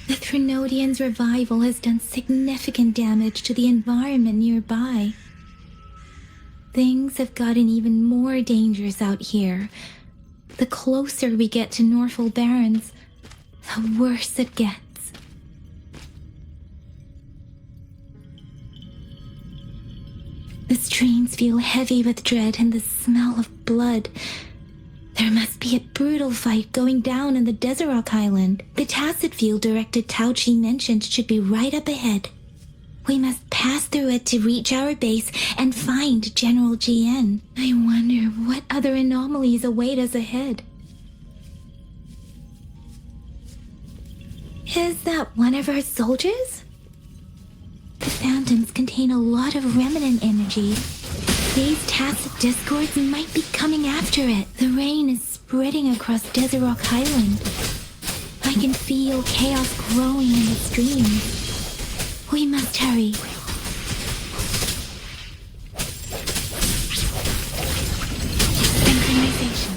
The Threnodian's revival has done significant damage to the environment nearby. Things have gotten even more dangerous out here. The closer we get to Norfolk Barrens, the worse it gets. The streams feel heavy with dread and the smell of blood. There must be a brutal fight going down in the Desert Island. The Tacit field Director Tauchi mentioned should be right up ahead. We must pass through it to reach our base and find General GN. I wonder what other anomalies await us ahead. Is that one of our soldiers? The phantoms contain a lot of remnant energy. These Tacit discords might be coming after it. The rain is spreading across Desert Rock Island. I can feel chaos growing in the streams. We must hurry. Synchronization.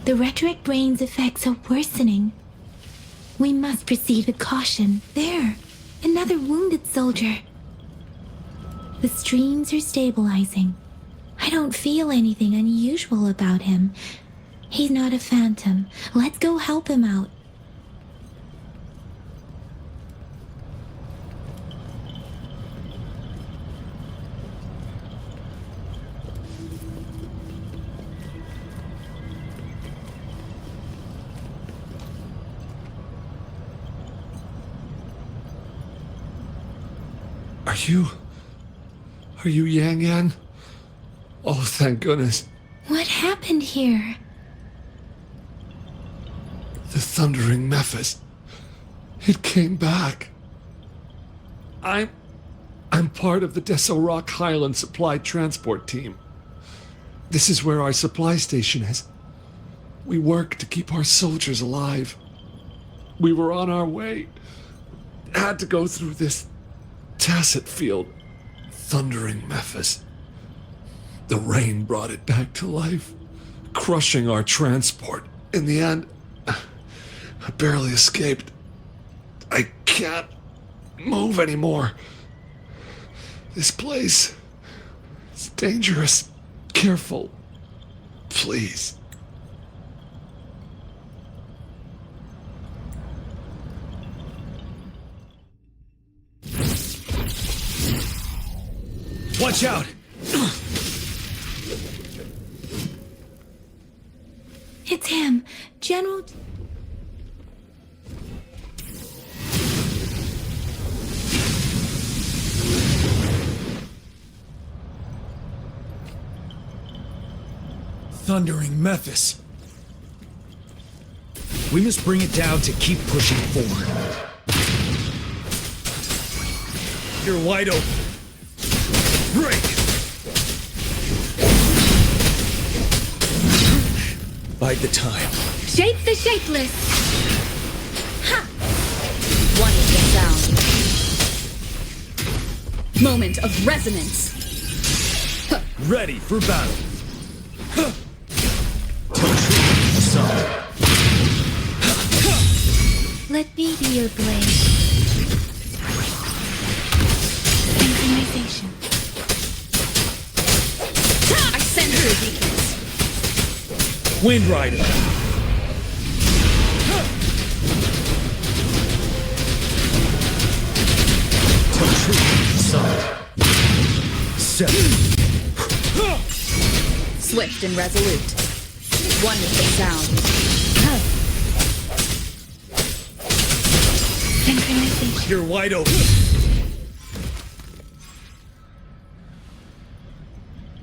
The rhetoric brain's effects are worsening. We must proceed with caution. There, another wounded soldier. The streams are stabilizing. I don't feel anything unusual about him. He's not a phantom. Let's go help him out. Are you Yang Yang? Oh, thank goodness. What happened here? The thundering Mephis. It came back. I'm part of the Deso Rock Highland Supply Transport Team. This is where our supply station is. We worked to keep our soldiers alive. We were on our way. Had to go through this tacit field. Thundering Memphis. The rain brought it back to life, crushing our transport. In the end, I barely escaped. I can't move anymore. This place is dangerous. Careful. Please. Watch out! It's him, General. Thundering Memphis. We must bring it down to keep pushing forward. You're wide open. Break! Bide the time. Shape the shapeless. Ha! One is the sound. Moment of resonance. Ready for battle. Tokir, sun. Let me be your blade. Synchronization. I sense your weakness. Wind Rider. Tokir, sun. Seven. Swift and resolute. One is the sound. Synchronization. You're wide open.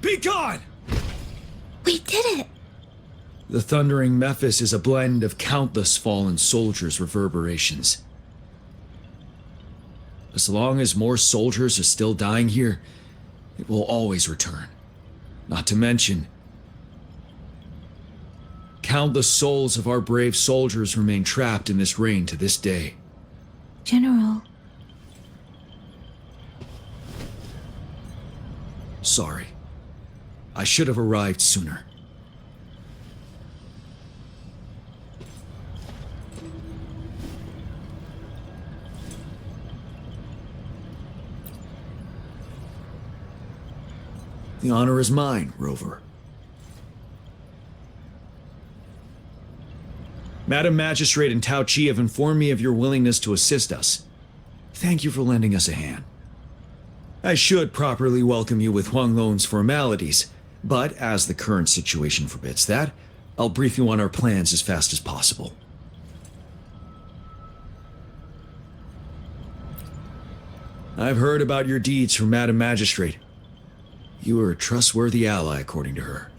Be gone! We did it! The Thundering Memphis is a blend of countless fallen soldiers' reverberations. As long as more soldiers are still dying here, it will always return. Not to mention, countless souls of our brave soldiers remain trapped in this rain to this day. General. Sorry. I should have arrived sooner. The honor is mine, Rover. Madam Magistrate and Tao Chi have informed me of your willingness to assist us. Thank you for lending us a hand. I should properly welcome you with Huang Lon's formalities, but as the current situation forbids that, I'll brief you on our plans as fast as possible. I've heard about your deeds from Madam Magistrate. You are a trustworthy ally, according to her.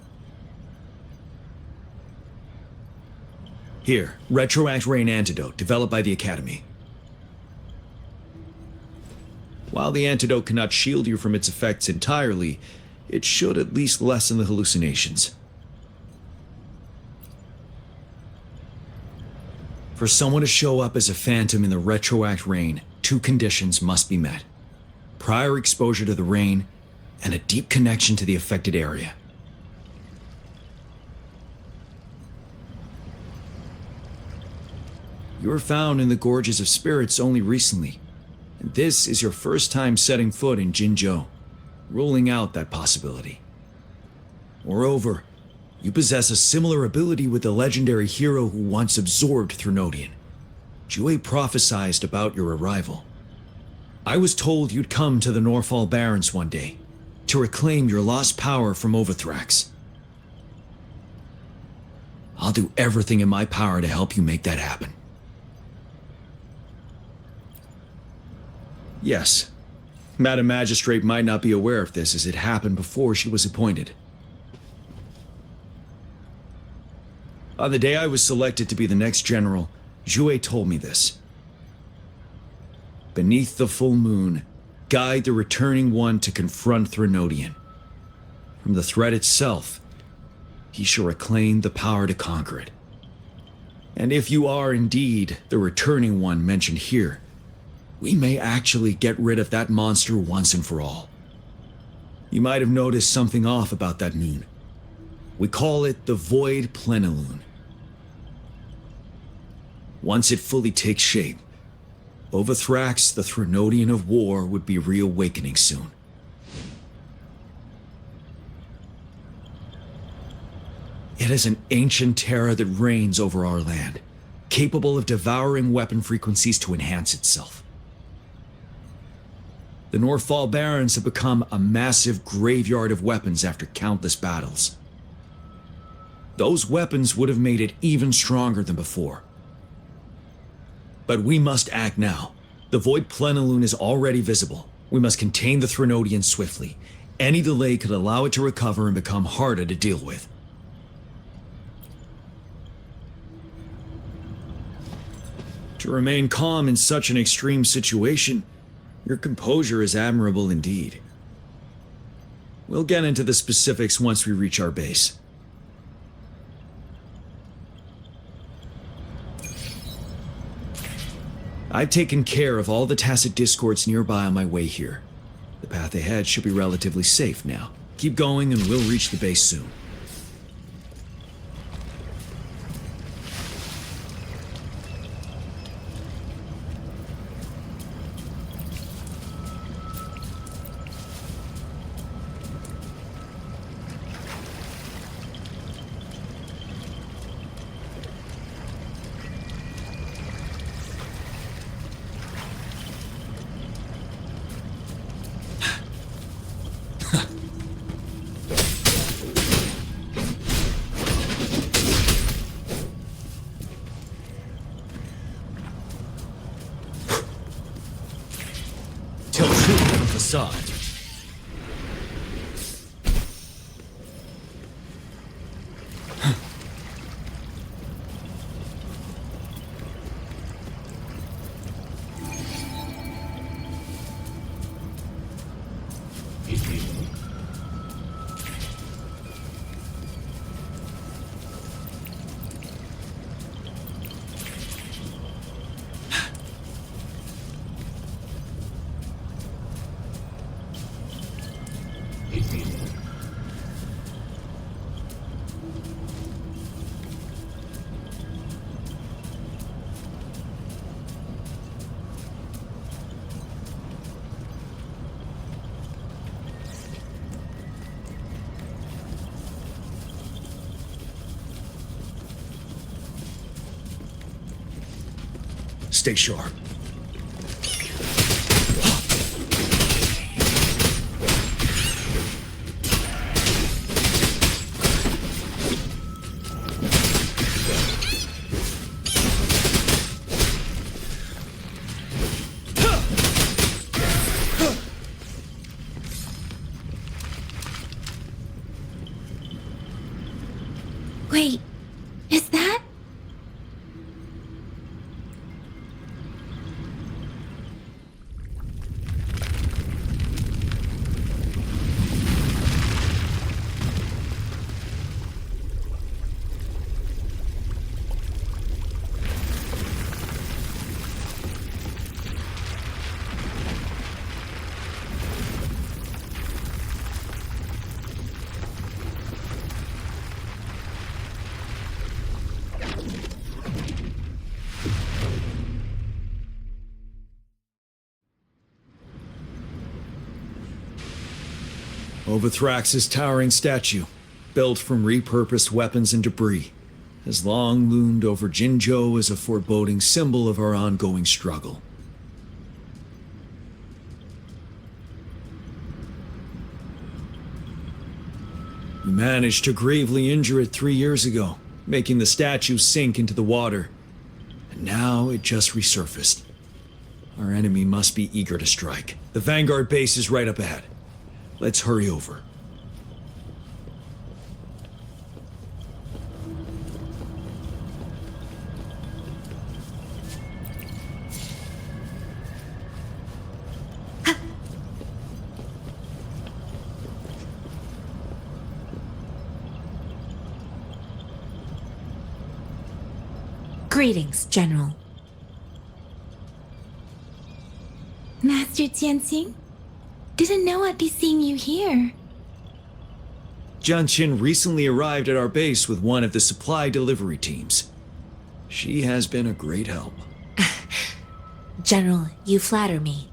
Here, Retroact Rain Antidote, developed by the Academy. While the antidote cannot shield you from its effects entirely, it should at least lessen the hallucinations. For someone to show up as a phantom in the Retroact Rain, two conditions must be met. Prior exposure to the rain, and a deep connection to the affected area. You were found in the Gorges of Spirits only recently, and this is your first time setting foot in Jinzhou, ruling out that possibility. Moreover, you possess a similar ability with the legendary hero who once absorbed Threnodian. Jue prophesied about your arrival. I was told you'd come to the Norfall Barrens one day, to reclaim your lost power from Overthrax. I'll do everything in my power to help you make that happen. Yes, Madam Magistrate might not be aware of this as it happened before she was appointed. On the day I was selected to be the next general, Jue told me this. Beneath the full moon, guide the returning one to confront Threnodian. From the threat itself, he shall reclaim the power to conquer it. And if you are indeed the returning one mentioned here, we may actually get rid of that monster once and for all. You might have noticed something off about that moon. We call it the Void Plenilune. Once it fully takes shape, Overthrax, the Threnodian of War, would be reawakening soon. It is an ancient terror that reigns over our land, capable of devouring weapon frequencies to enhance itself. The Northfall Barrens have become a massive graveyard of weapons after countless battles. Those weapons would have made it even stronger than before. But we must act now. The Void Plenilune is already visible. We must contain the Threnodian swiftly. Any delay could allow it to recover and become harder to deal with. To remain calm in such an extreme situation, your composure is admirable indeed. We'll get into the specifics once we reach our base. I've taken care of all the tacit discords nearby on my way here. The path ahead should be relatively safe now. Keep going and we'll reach the base soon. Tell truth from the facade. Stay sharp. Wait, is that? Overthrax's towering statue, built from repurposed weapons and debris, has long loomed over Jinzhou as a foreboding symbol of our ongoing struggle. We managed to gravely injure it 3 years ago, making the statue sink into the water. And now it just resurfaced. Our enemy must be eager to strike. The Vanguard base is right up ahead. Let's hurry over. Greetings, General. Master Tianxing? Didn't know I'd be seeing you here. Jianqin recently arrived at our base with one of the supply delivery teams. She has been a great help. General, you flatter me.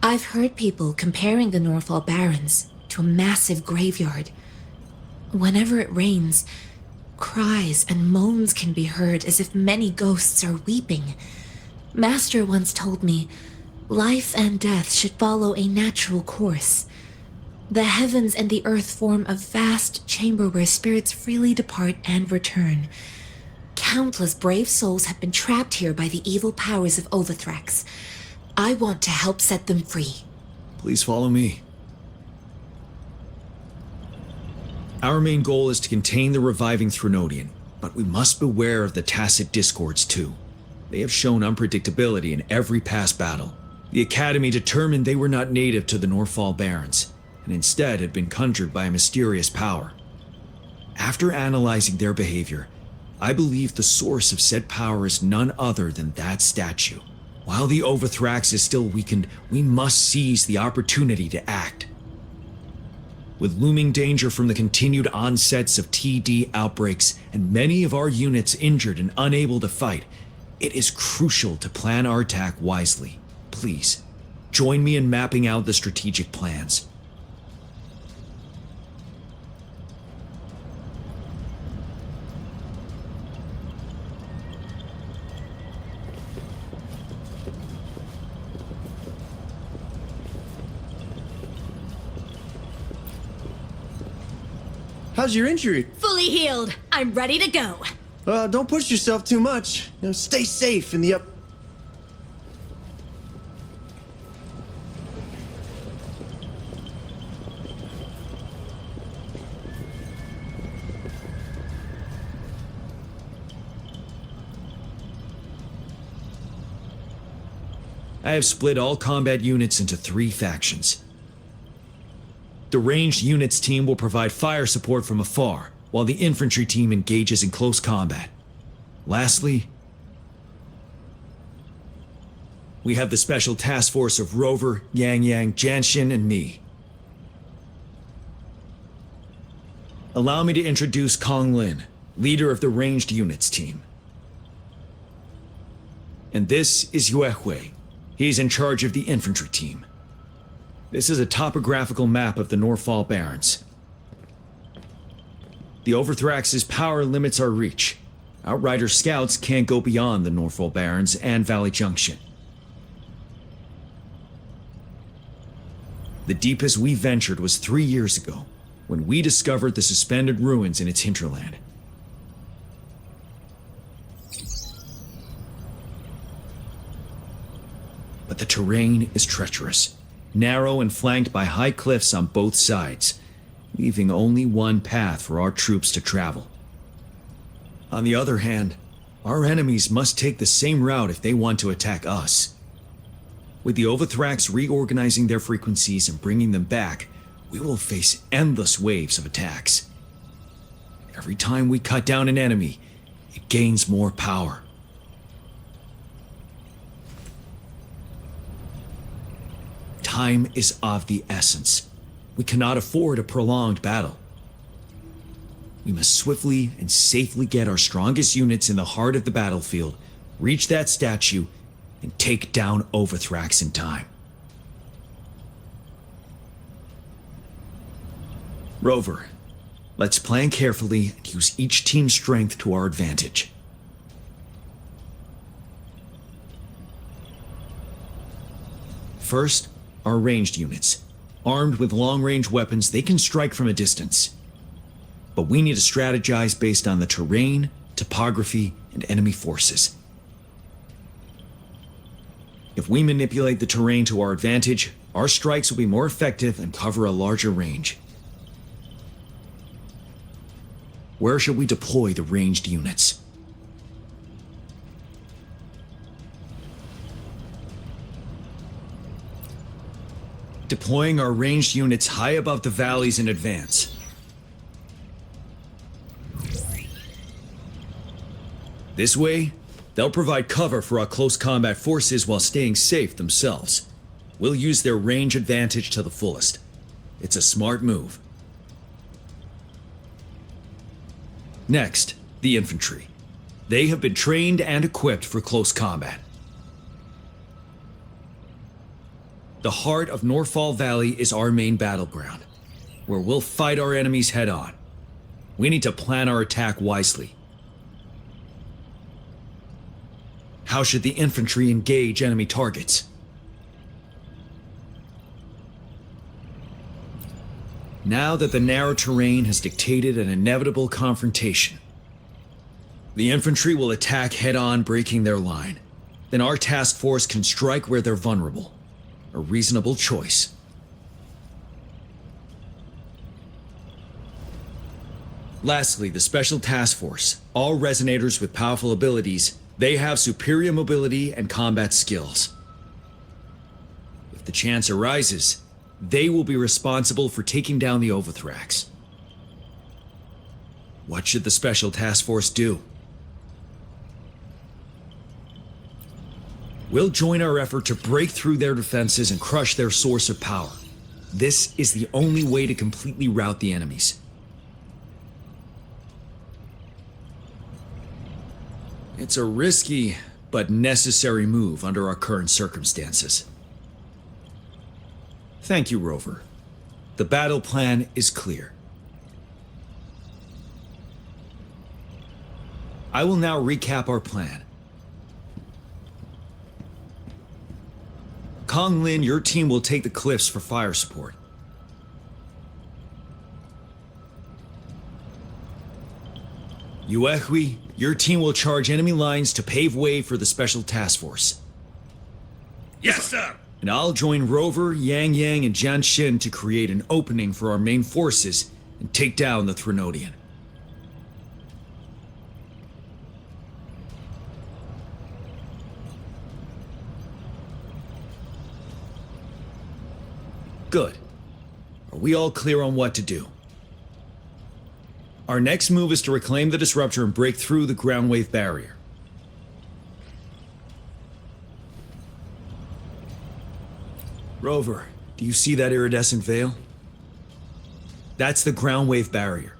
I've heard people comparing the Norfall Barrens to a massive graveyard. Whenever it rains, cries and moans can be heard as if many ghosts are weeping. Master once told me, life and death should follow a natural course. The heavens and the earth form a vast chamber where spirits freely depart and return. Countless brave souls have been trapped here by the evil powers of Overthrax. I want to help set them free. Please follow me. Our main goal is to contain the reviving Threnodian, but we must beware of the tacit discords too. They have shown unpredictability in every past battle. The Academy determined they were not native to the Norfall Barrens, and instead had been conjured by a mysterious power. After analyzing their behavior, I believe the source of said power is none other than that statue. While the Overthrax is still weakened, we must seize the opportunity to act. With looming danger from the continued onsets of TD outbreaks and many of our units injured and unable to fight, it is crucial to plan our attack wisely. Please, join me in mapping out the strategic plans. How's your injury? Fully healed. I'm ready to go. Don't push yourself too much. Stay safe in the up. I have split all combat units into 3 factions. The ranged units team will provide fire support from afar, while the infantry team engages in close combat. Lastly, we have the special task force of Rover, Yang Yang, Jianxin, and me. Allow me to introduce Kong Lin, leader of the ranged units team. And this is Yue Hui. He's in charge of the infantry team. This is a topographical map of the Norfall Barrens. The Overthrax's power limits our reach. Outrider scouts can't go beyond the Norfall Barrens and Valley Junction. The deepest we ventured was 3 years ago, when we discovered the suspended ruins in its hinterland. But the terrain is treacherous, narrow and flanked by high cliffs on both sides, leaving only one path for our troops to travel. On the other hand, our enemies must take the same route if they want to attack us. With the Overthrax reorganizing their frequencies and bringing them back, we will face endless waves of attacks. Every time we cut down an enemy, it gains more power. Time is of the essence. We cannot afford a prolonged battle. We must swiftly and safely get our strongest units in the heart of the battlefield, reach that statue, and take down Overthrax in time. Rover, let's plan carefully and use each team's strength to our advantage. First, our ranged units. Armed with long-range weapons, they can strike from a distance. But we need to strategize based on the terrain, topography, and enemy forces. If we manipulate the terrain to our advantage, our strikes will be more effective and cover a larger range. Where shall we deploy the ranged units? Deploying our ranged units high above the valleys in advance. This way, they'll provide cover for our close combat forces while staying safe themselves. We'll use their range advantage to the fullest. It's a smart move. Next, the infantry. They have been trained and equipped for close combat. The heart of Norfall Valley is our main battleground, where we'll fight our enemies head-on. We need to plan our attack wisely. How should the infantry engage enemy targets? Now that the narrow terrain has dictated an inevitable confrontation, the infantry will attack head-on, breaking their line. Then our task force can strike where they're vulnerable. A reasonable choice. Lastly, the Special Task Force. All resonators with powerful abilities, they have superior mobility and combat skills. If the chance arises, they will be responsible for taking down the Overthrax. What should the Special Task Force do? We'll join our effort to break through their defenses and crush their source of power. This is the only way to completely rout the enemies. It's a risky but necessary move under our current circumstances. Thank you, Rover. The battle plan is clear. I will now recap our plan. Kong Lin, your team will take the cliffs for fire support. Yuehui, your team will charge enemy lines to pave way for the Special Task Force. Yes, sir! And I'll join Rover, Yang Yang, and Jian Xin to create an opening for our main forces and take down the Threnodian. Good. Are we all clear on what to do? Our next move is to reclaim the Disruptor and break through the ground wave barrier. Rover, do you see that iridescent veil? That's the ground wave barrier.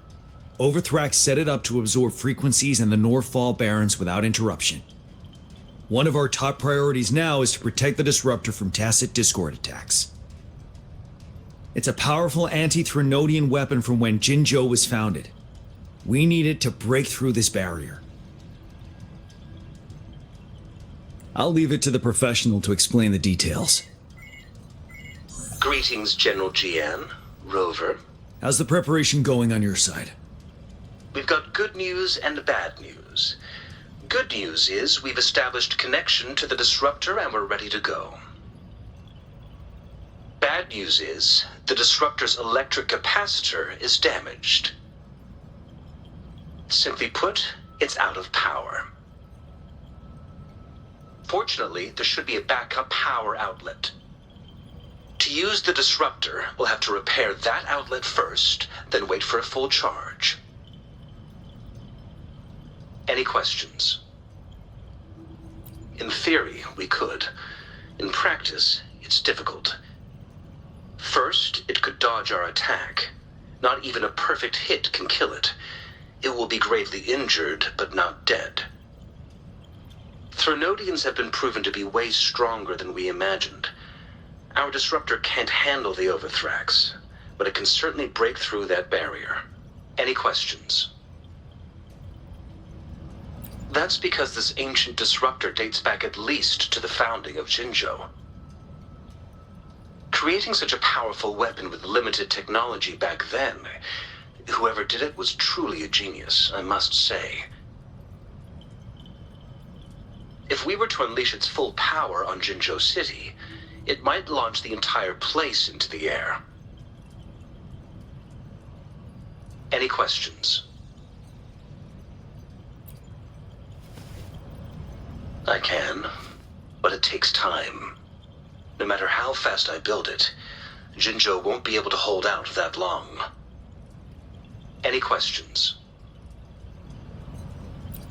Overthrax set it up to absorb frequencies in the Norfall Barrens without interruption. One of our top priorities now is to protect the Disruptor from tacit Discord attacks. It's a powerful anti-Threnodian weapon from when Jinzhou was founded. We need it to break through this barrier. I'll leave it to the professional to explain the details. Greetings, General Jian, Rover. How's the preparation going on your side? We've got good news and bad news. Good news is we've established connection to the Disruptor and we're ready to go. Bad news is the Disruptor's electric capacitor is damaged. Simply put, it's out of power. Fortunately, there should be a backup power outlet. To use the Disruptor, we'll have to repair that outlet first, then wait for a full charge. Any questions? In theory, we could. In practice, it's difficult. First, it could dodge our attack. Not even a perfect hit can kill it. It will be gravely injured, but not dead. Threnodians have been proven to be way stronger than we imagined. Our Disruptor can't handle the Overthrax, but it can certainly break through that barrier. Any questions? That's because this ancient Disruptor dates back at least to the founding of Jinzhou. Creating such a powerful weapon with limited technology back then, whoever did it was truly a genius, I must say. If we were to unleash its full power on Jinzhou City, it might launch the entire place into the air. Any questions? I can, but it takes time. No matter how fast I build it, Jinzhou won't be able to hold out that long. Any questions?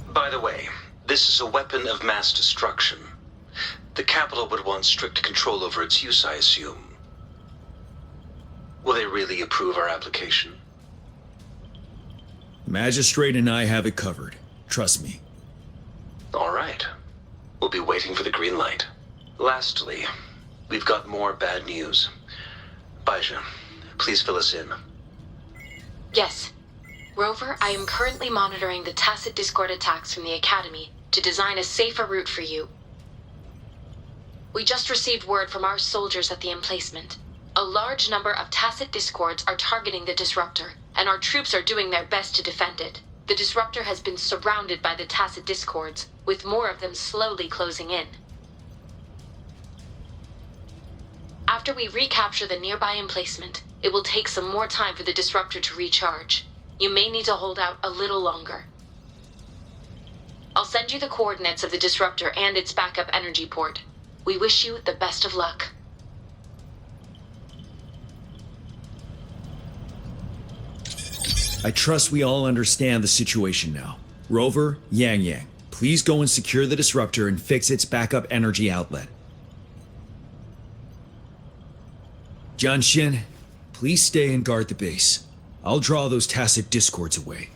By the way, This is a weapon of mass destruction. The capital would want strict control over its use, I assume. Will they really approve our application? Magistrate and I have it covered. Trust me. All right. We'll be waiting for the green light. Lastly, we've got more bad news. Baija, please fill us in. Yes. Rover, I am currently monitoring the Tacit Discord attacks from the Academy to design a safer route for you. We just received word from our soldiers at the emplacement. A large number of Tacit Discords are targeting the Disruptor, and our troops are doing their best to defend it. The Disruptor has been surrounded by the Tacit Discords, with more of them slowly closing in. After we recapture the nearby emplacement, it will take some more time for the Disruptor to recharge. You may need to hold out a little longer. I'll send you the coordinates of the Disruptor and its backup energy port. We wish you the best of luck. I trust we all understand the situation now. Rover, Yang Yang, please go and secure the Disruptor and fix its backup energy outlet. Jianxin, please stay and guard the base. I'll draw those Tacit Discords away.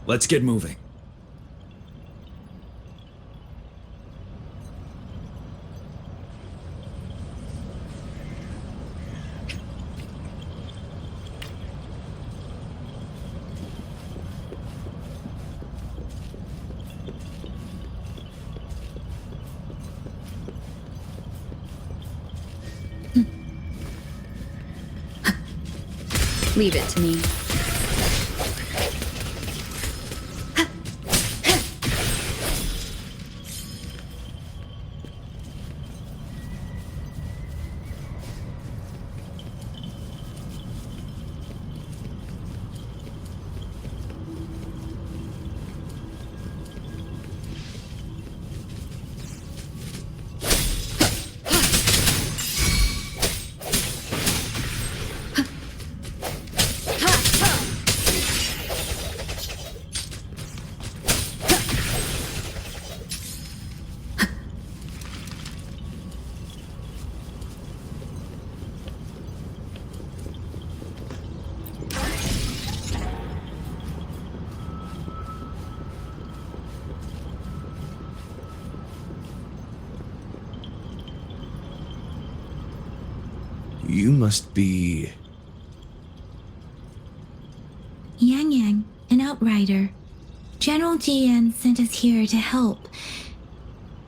Let's get moving. Leave it to me. You must be... Yang Yang, an outrider. General GN sent us here to help.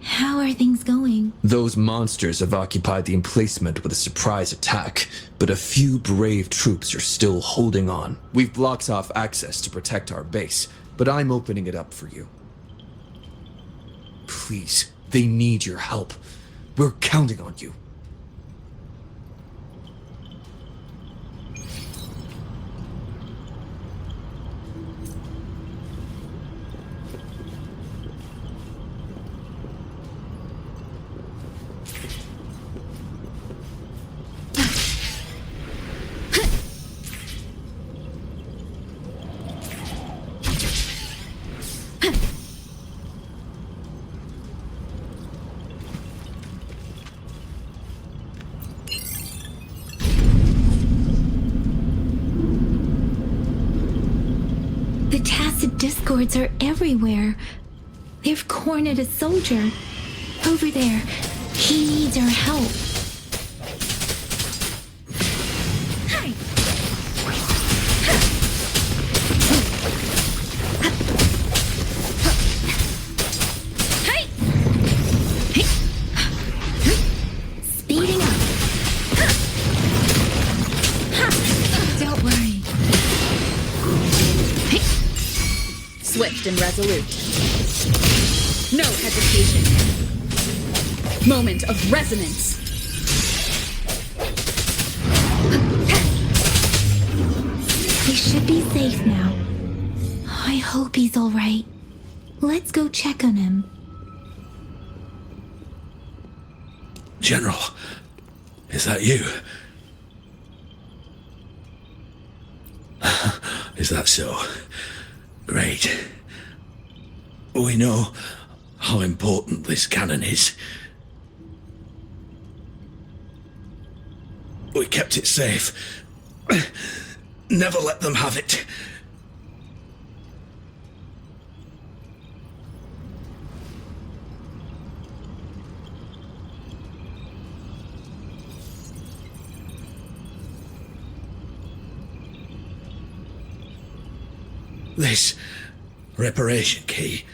How are things going? Those monsters have occupied the emplacement with a surprise attack, but a few brave troops are still holding on. We've blocked off access to protect our base, but I'm opening it up for you. Please, they need your help. We're counting on you. The Tacit Discords are everywhere. They've cornered a soldier. Over there. He needs our help. Speeding up. Don't worry. Swift and resolute. No hesitation. Moment of resonance. He should be safe now. I hope he's all right. Let's go check on him. General, is that you? Is that so? Great. We know how important this cannon is. We kept it safe. Never let them have it. This reparation key.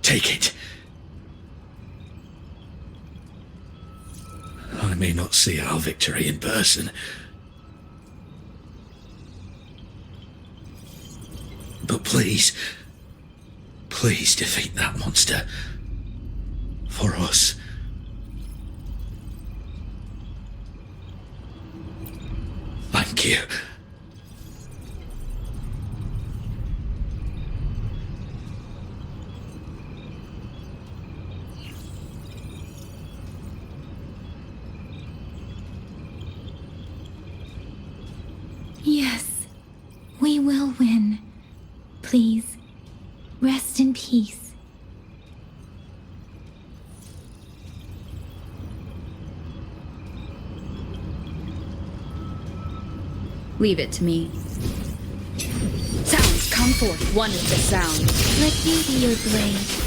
Take it. I may not see our victory in person, but please defeat that monster. For us. Thank you. Yes, we will win. Please, rest in peace. Leave it to me. Sounds come forth, one with the sound. Let me be your blade.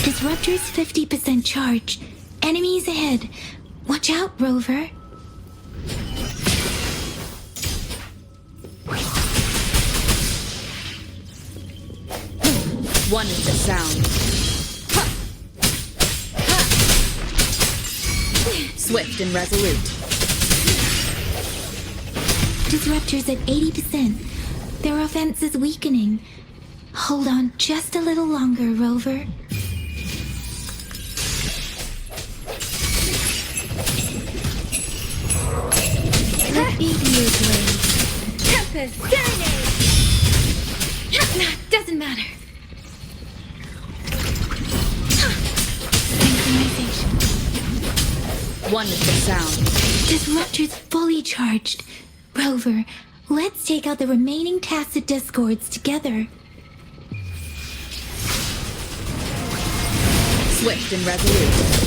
Disruptor's 50% charge. Enemies ahead. Watch out, Rover. One with the sound. Swift and resolute. Disruptor's at 80%. Their offense is weakening. Hold on just a little longer, Rover. Let me be your blade. Tempest, serenade! Doesn't matter. Synchronization. One with the sound. Disruptor's fully charged. Rover, let's take out the remaining tacit discords together. Swift and resolute.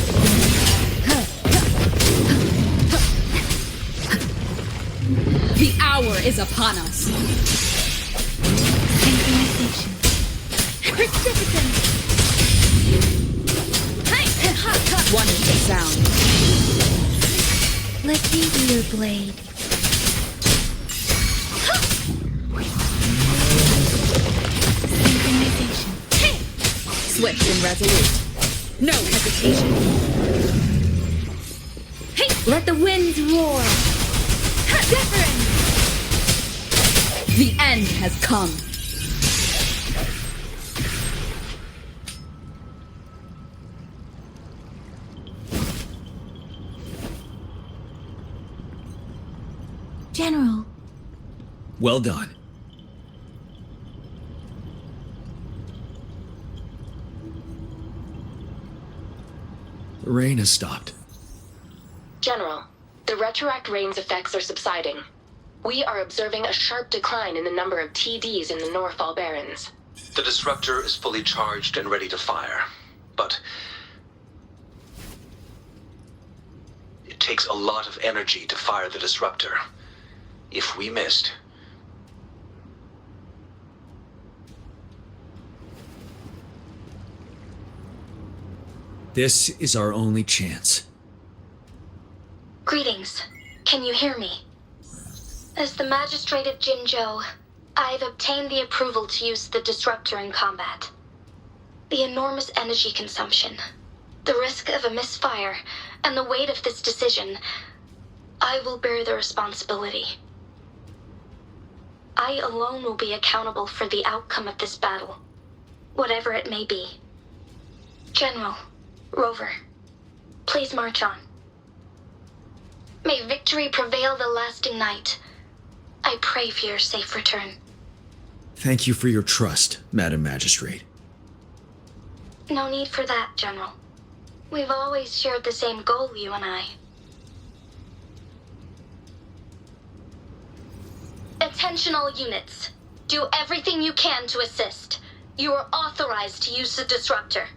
The hour is upon us. Synchronization. Precipitant! One with the sound. Let me be your blade. Synchronization. Swift and resolute. No hesitation. Let the winds roar. Different! The end has come. General, Well done. The rain has stopped. General, the retroact rain's effects are subsiding. We are observing a sharp decline in the number of TDs in the Norfall Barrens. The disruptor is fully charged and ready to fire, but it takes a lot of energy to fire the disruptor. If we missed, This is our only chance. Greetings. Can you hear me? As the Magistrate of Jinzhou, I've obtained the approval to use the disruptor in combat. The enormous energy consumption, the risk of a misfire, and the weight of this decision, I will bear the responsibility. I alone will be accountable for the outcome of this battle, whatever it may be. General, Rover, please march on. May victory prevail the lasting night. I pray for your safe return. Thank you for your trust, Madam Magistrate. No need for that, General. We've always shared the same goal, you and I. Attention all units. Do everything you can to assist. You are authorized to use the disruptor.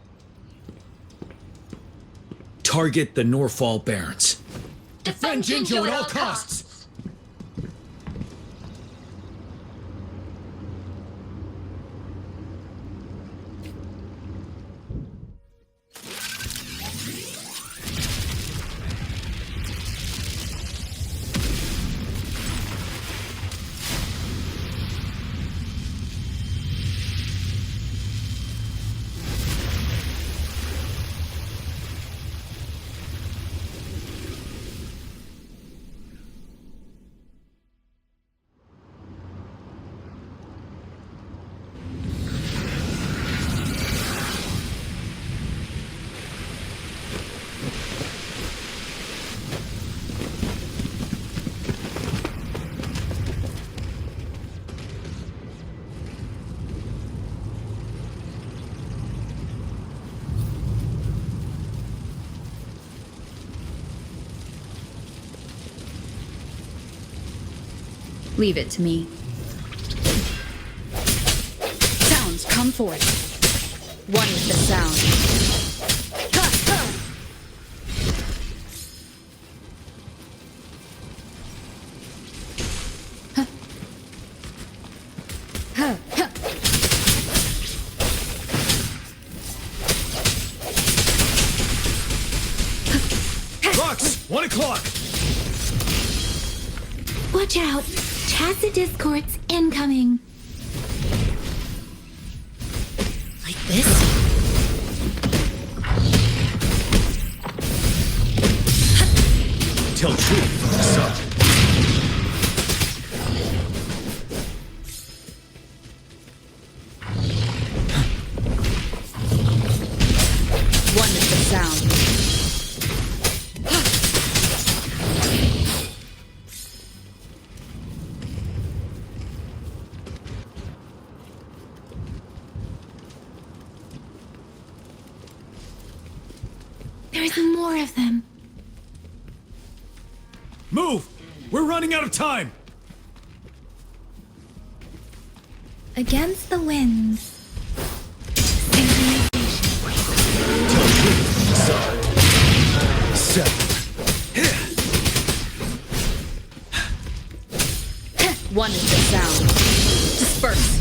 Target the Norfall Barrens. Defend Jinjo at all costs. Leave it to me. Sounds come forth. One with the sound. Rocks! 1 o'clock! Watch out! Tacit discords incoming. Like this? Tell truth from the sun. One with the sound. There's more of them. Move! We're running out of time! Against the winds. One with the sound. Disperse.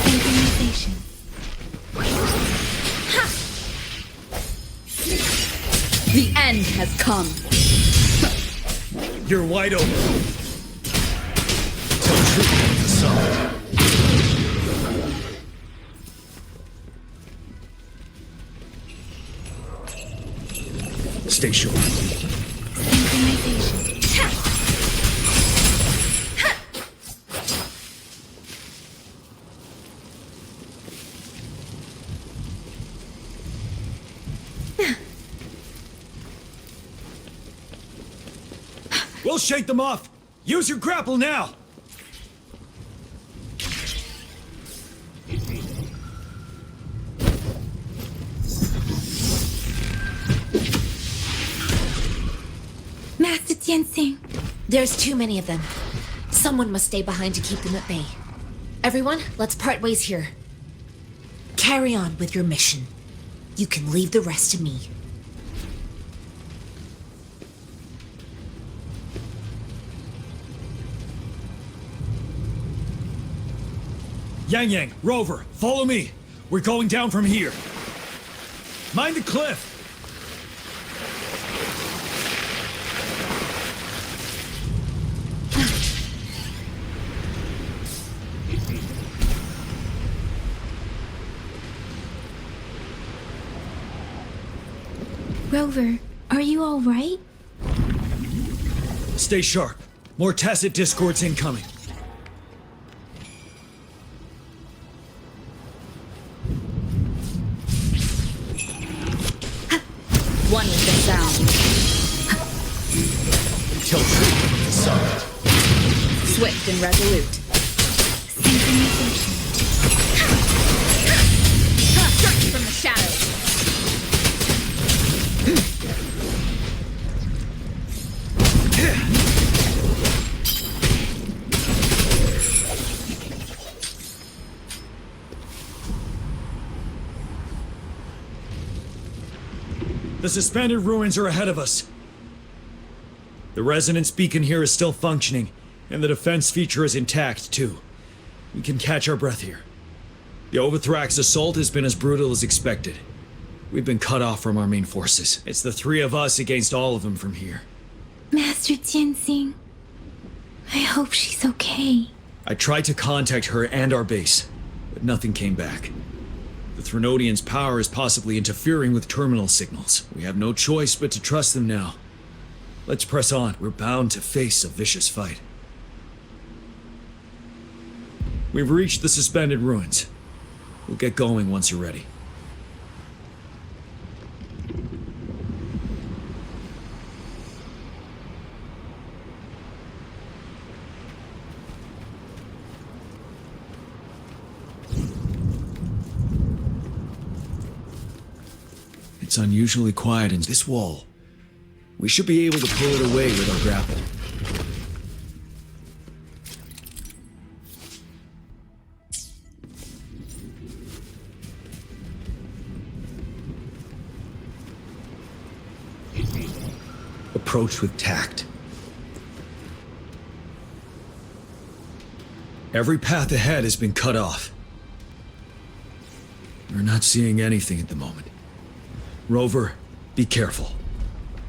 Synchronization. The end has come. You're wide open. Tell truth from the sun. Stay sure. Synchronization. We'll shake them off. Use your grapple now. Master Tianxing. There's too many of them. Someone must stay behind to keep them at bay. Everyone, let's part ways here. Carry on with your mission. You can leave the rest to me. Yang, Rover, follow me. We're going down from here. Mind the cliff. Rover, are you all right? Stay sharp. More tacit discords incoming. One with the sound. Tell truth from the sun. Swift and resolute. Synchronization. Strike from the shadows. The suspended ruins are ahead of us. The resonance beacon here is still functioning, and the defense feature is intact, too. We can catch our breath here. The Overthrak's assault has been as brutal as expected. We've been cut off from our main forces. It's the three of us against all of them from here. Master Tianxing, I hope she's okay. I tried to contact her and our base, but nothing came back. The Threnodians' power is possibly interfering with terminal signals. We have no choice but to trust them now. Let's press on. We're bound to face a vicious fight. We've reached the suspended ruins. We'll get going once you're ready. It's unusually quiet in this wall. We should be able to pull it away with our grapple. Approach with tact. Every path ahead has been cut off. We're not seeing anything at the moment. Rover, be careful.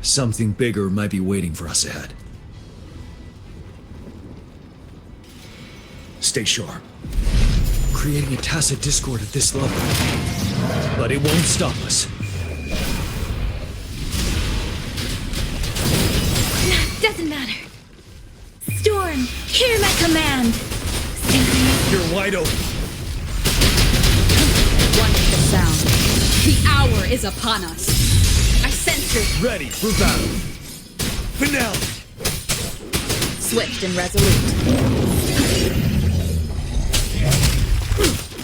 Something bigger might be waiting for us ahead. Stay sharp. Creating a tacit discord at this level. But it won't stop us. Doesn't matter. Storm, hear my command. You're wide open. Wonderful sound. The hour is upon us. I sense it. Ready for battle. Finale. Swift and resolute.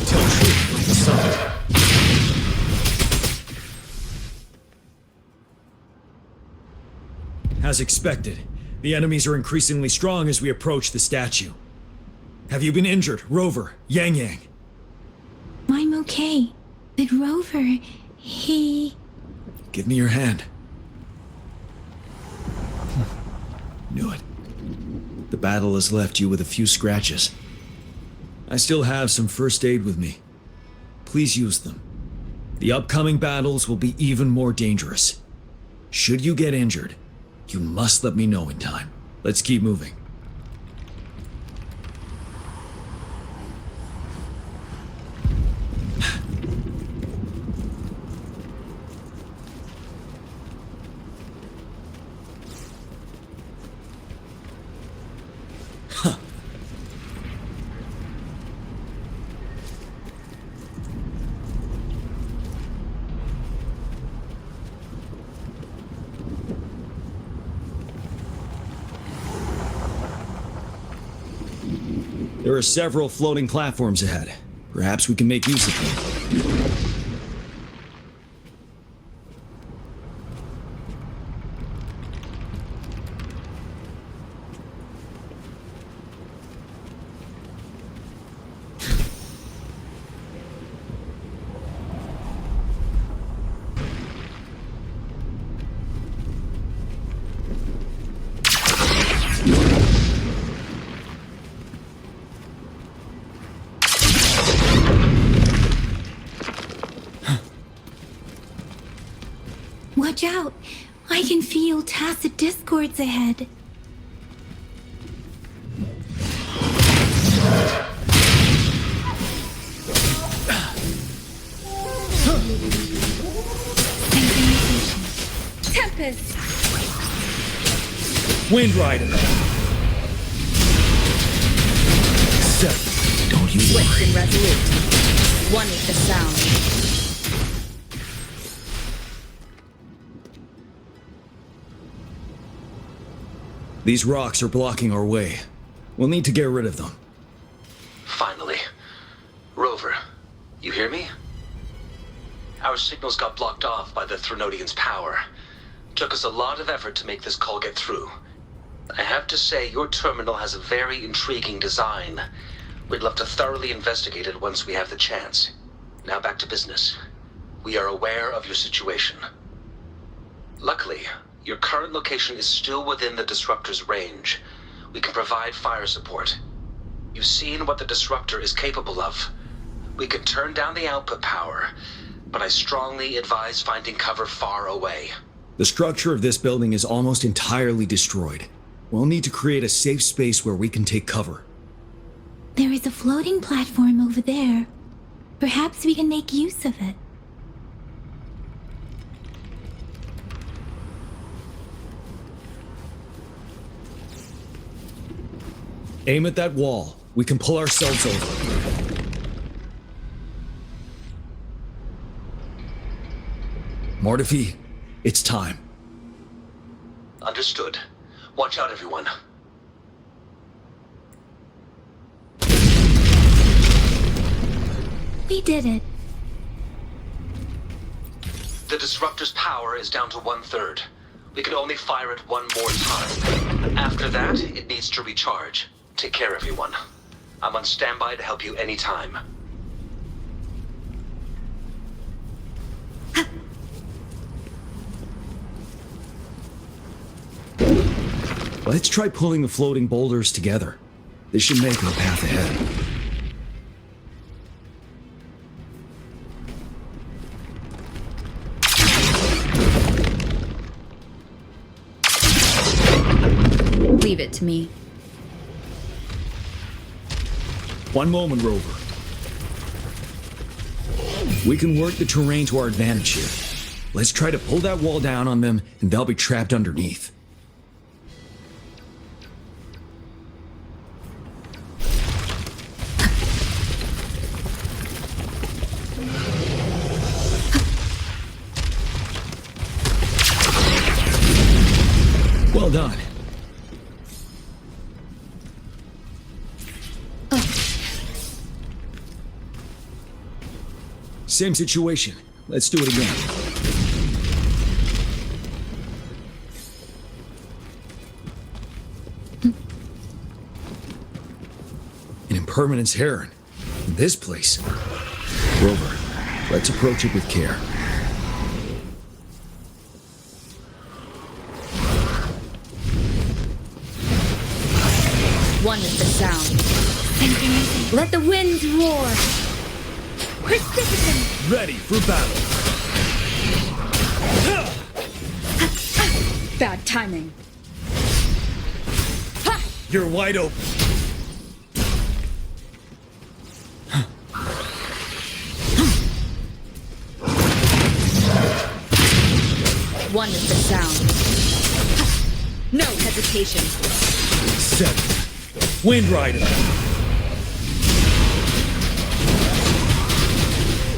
Tell truth with the sun. As expected, the enemies are increasingly strong as we approach the statue. Have you been injured, Rover, Yang Yang? I'm okay. But Rover, he... Give me your hand. Knew it. The battle has left you with a few scratches. I still have some first aid with me. Please use them. The upcoming battles will be even more dangerous. Should you get injured, you must let me know in time. Let's keep moving. There are several floating platforms ahead. Perhaps we can make use of them. Watch out! I can feel tacit discords ahead. Tempest! Wind Rider! Set. Don't you Swift worry. and resolute. One with the sound. These rocks are blocking our way. We'll need to get rid of them. Finally. Rover, you hear me? Our signals got blocked off by the Threnodians' power. Took us a lot of effort to make this call get through. I have to say, your terminal has a very intriguing design. We'd love to thoroughly investigate it once we have the chance. Now back to business. We are aware of your situation. Luckily, your current location is still within the disruptor's range. We can provide fire support. You've seen what the disruptor is capable of. We can turn down the output power, but I strongly advise finding cover far away. The structure of this building is almost entirely destroyed. We'll need to create a safe space where we can take cover. There is a floating platform over there. Perhaps we can make use of it. Aim at that wall. We can pull ourselves over. Mortefi, it's time. Understood. Watch out, everyone. We did it. The disruptor's power is down to 1/3. We can only fire it one more time. After that, it needs to recharge. Take care, everyone. I'm on standby to help you anytime. Let's try pulling the floating boulders together. This should make our path ahead. Leave it to me. One moment, Rover. We can work the terrain to our advantage here. Let's try to pull that wall down on them, and they'll be trapped underneath. Well done. Same situation. Let's do it again. An impermanence heron. In this place. Rover, let's approach it with care. One with the sound. Let the winds roar. Precipitant. Ready for battle. Bad timing. You're wide open. One with the sound. No hesitation. 7. Wind Rider.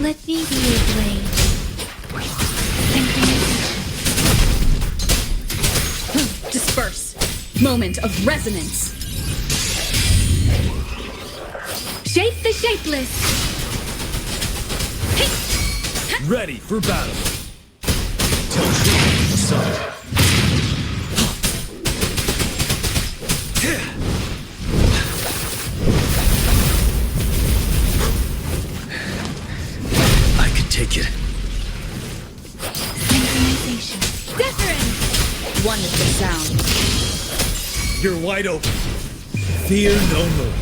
Let me be your blade. Disperse. Moment of resonance. Shape the shapeless. Ready for battle. Tell truth, son. I can take it. Synchronization. Different. One with the sound. You're wide open. Fear no more.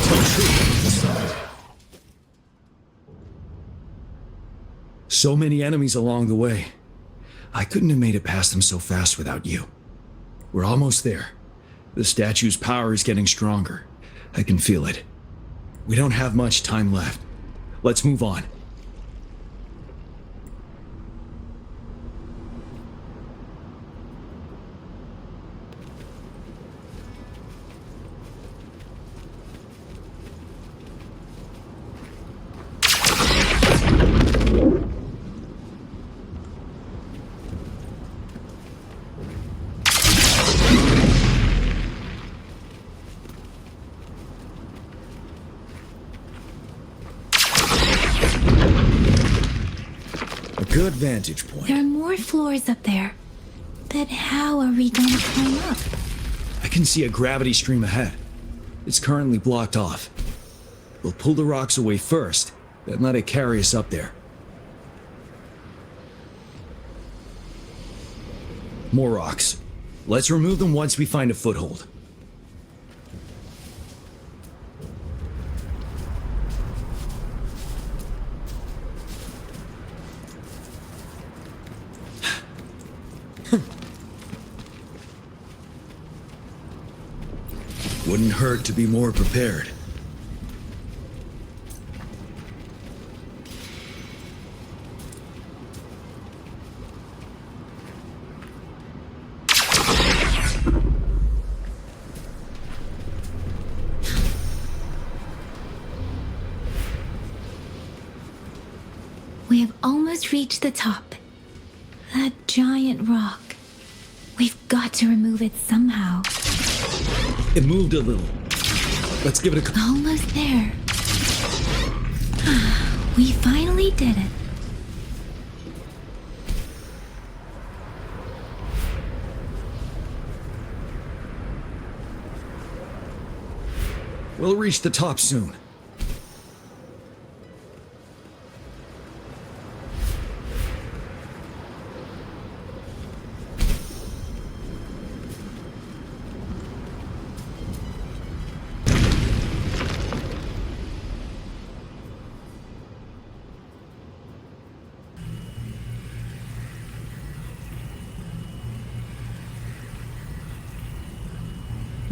Tell truth, son. So many enemies along the way. I couldn't have made it past them so fast without you. We're almost there. The statue's power is getting stronger. I can feel it. We don't have much time left. Let's move on. Good vantage point. There are more floors up there. But how are we going to climb up? I can see a gravity stream ahead. It's currently blocked off. We'll pull the rocks away first, then let it carry us up there. More rocks. Let's remove them once we find a foothold. Wouldn't hurt to be more prepared. We have almost reached the top. That giant rock. We've got to remove it somehow. It moved a little. Let's give it a... Almost there. We finally did it. We'll reach the top soon.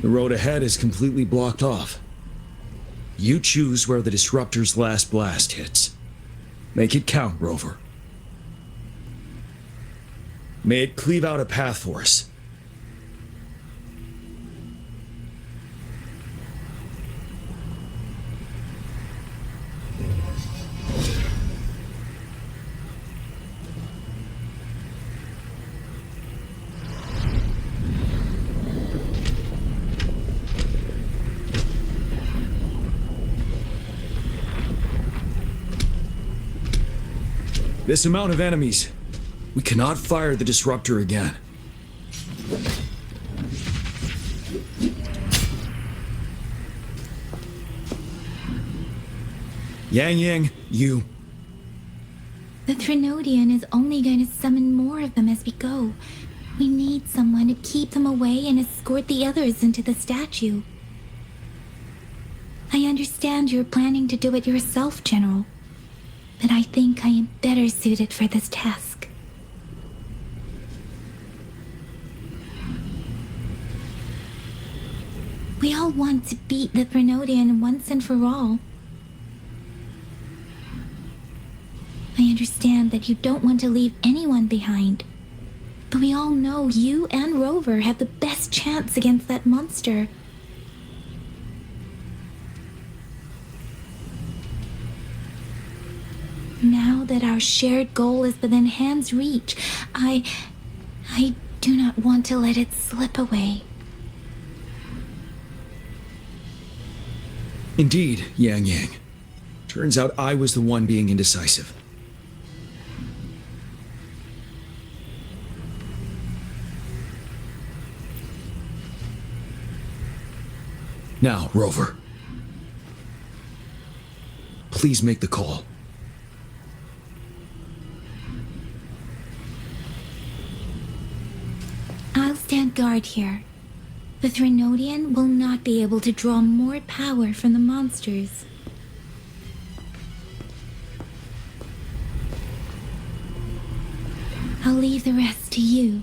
The road ahead is completely blocked off. You choose where the disruptor's last blast hits. Make it count, Rover. May it cleave out a path for us. This amount of enemies. We cannot fire the disruptor again. Yang, you... The Threnodian is only going to summon more of them as we go. We need someone to keep them away and escort the others into the statue. I understand you're planning to do it yourself, General. But I think I am better suited for this task. We all want to beat the Threnodian once and for all. I understand that you don't want to leave anyone behind. But we all know you and Rover have the best chance against that monster. Now that our shared goal is within hand's reach, I do not want to let it slip away. Indeed, Yang. Turns out I was the one being indecisive. Now, Rover. Please make the call. I'll stand guard here. The Threnodian will not be able to draw more power from the monsters. I'll leave the rest to you.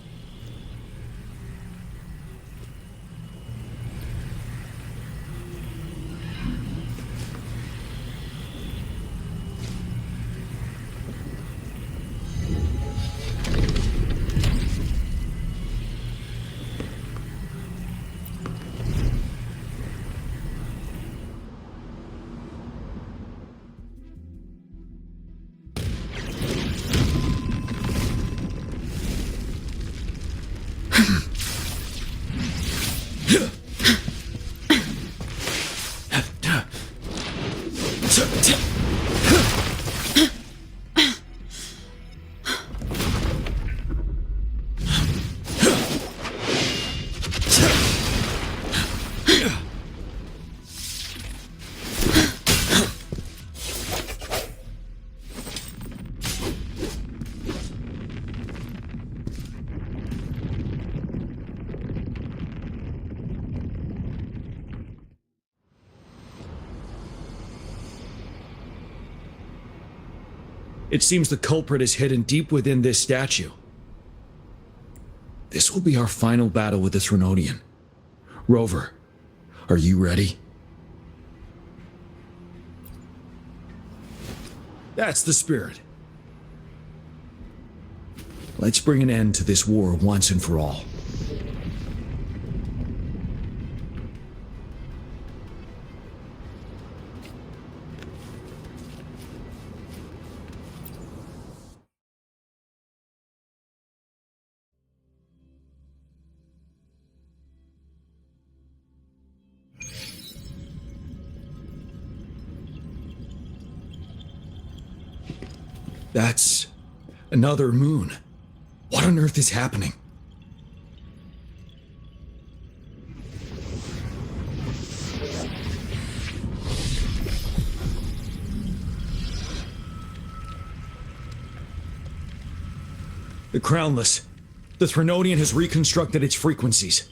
It seems the culprit is hidden deep within this statue. This will be our final battle with this Renodian. Rover, are you ready? That's the spirit. Let's bring an end to this war once and for all. That's another moon. What on earth is happening? The Crownless. The Threnodian has reconstructed its frequencies.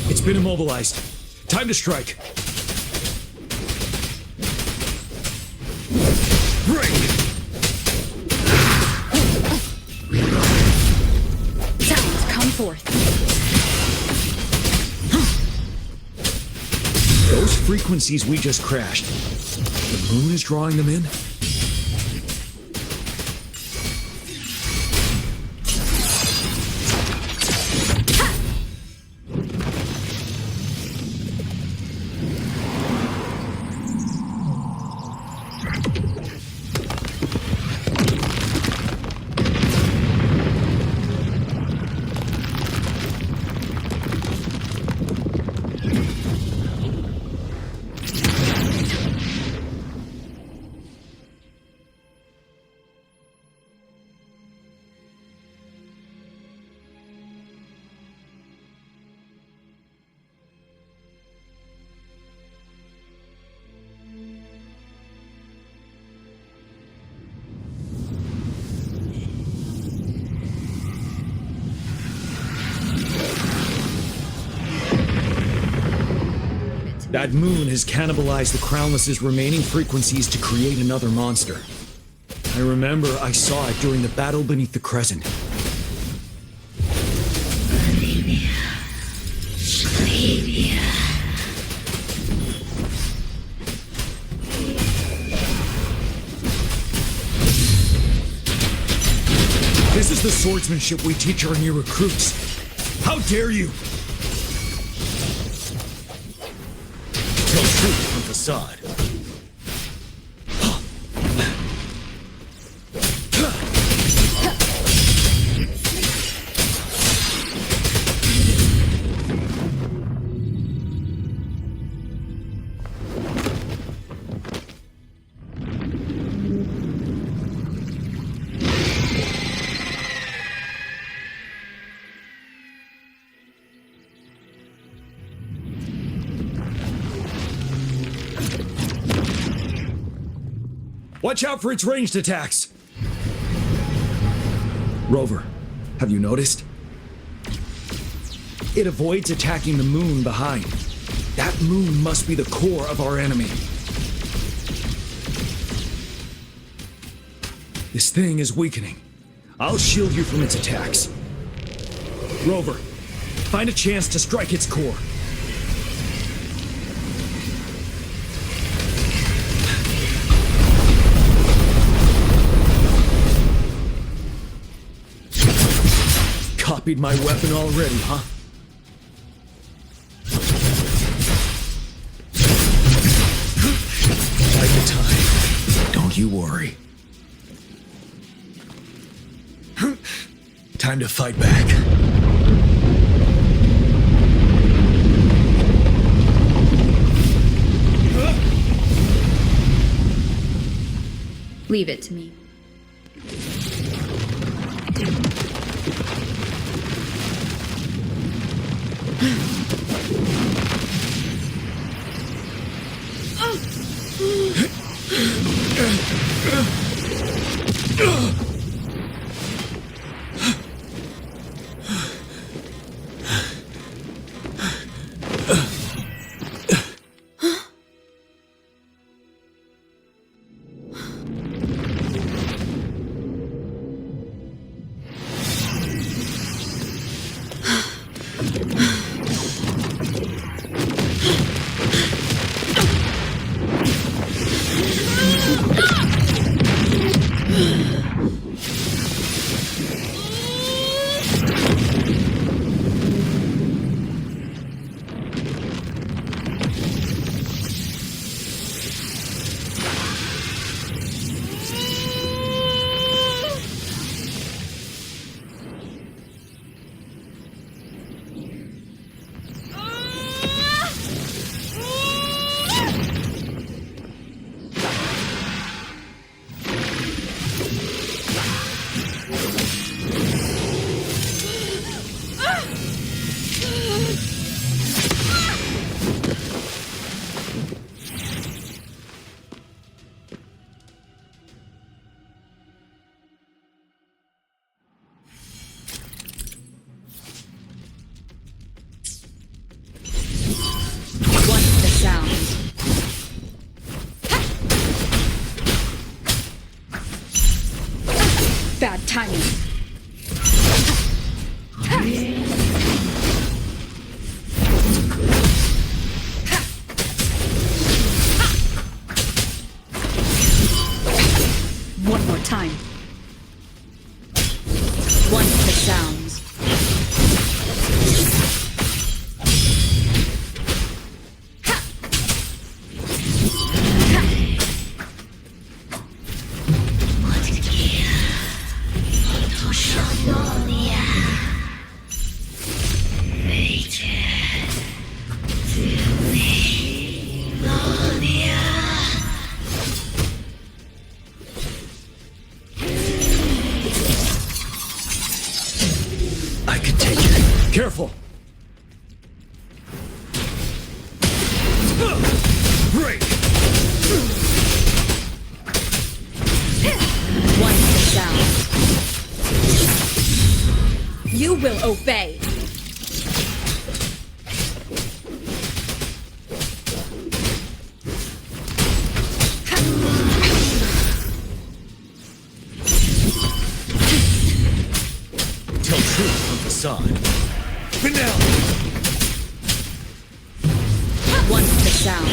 It's been immobilized. Time to strike. Bring! Sounds, come forth. Those frequencies we just crashed. The moon is drawing them in? That moon has cannibalized the Crownless's remaining frequencies to create another monster. I remember I saw it during the battle beneath the Crescent. This is the swordsmanship we teach our new recruits. How dare you! Tell truth from facade. Watch out for its ranged attacks! Rover, have you noticed? It avoids attacking the moon behind. That moon must be the core of our enemy. This thing is weakening. I'll shield you from its attacks. Rover, find a chance to strike its core. Copied my weapon already, huh? Take the time. Don't you worry. Time to fight back. Leave it to me. What's the sound? Bad timing. One more time. What's the sounds? I could take it. Careful! Break! What's the sound? You will obey. Tell truth from facade. Finale! What's the sound?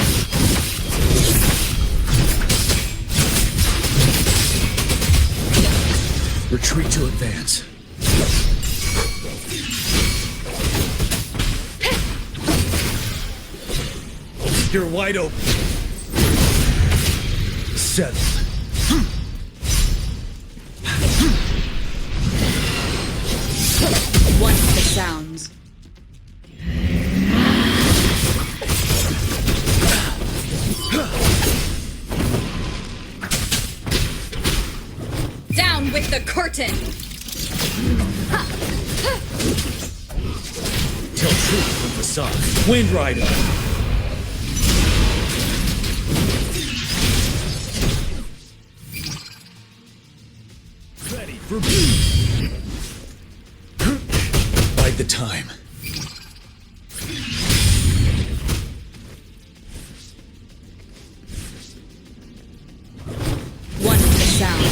Retreat to advance. You're wide open. Settled. What's the sounds? Down with the curtain! Tell truth from facade. Wind Rider. Ready for beat. Bide the time. What's the sound?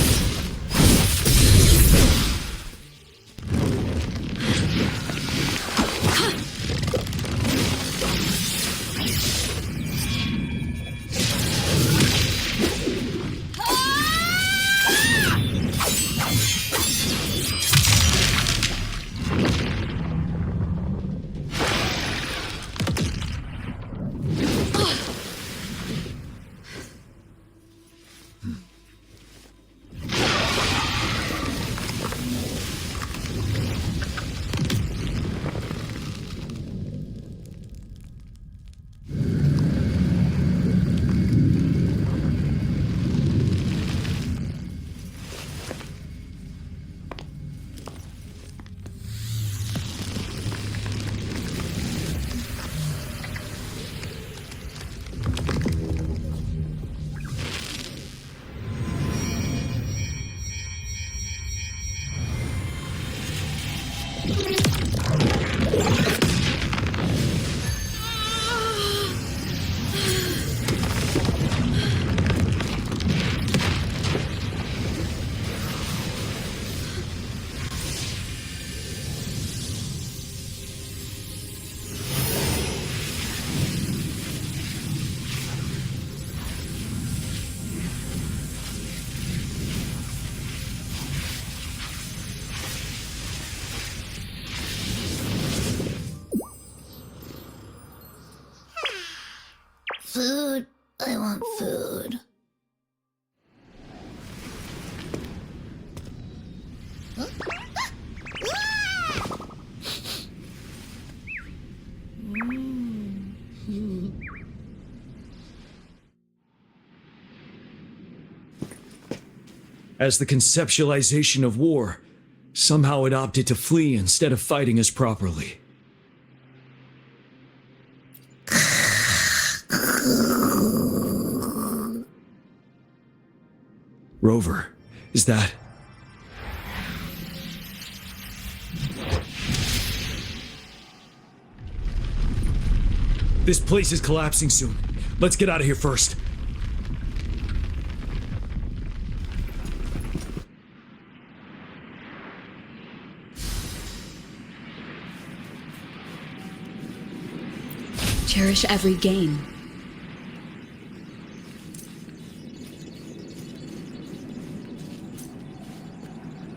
I want food. As the conceptualization of war, somehow it opted to flee instead of fighting us properly. Rover, is that... This place is collapsing soon. Let's get out of here first. Cherish every gain.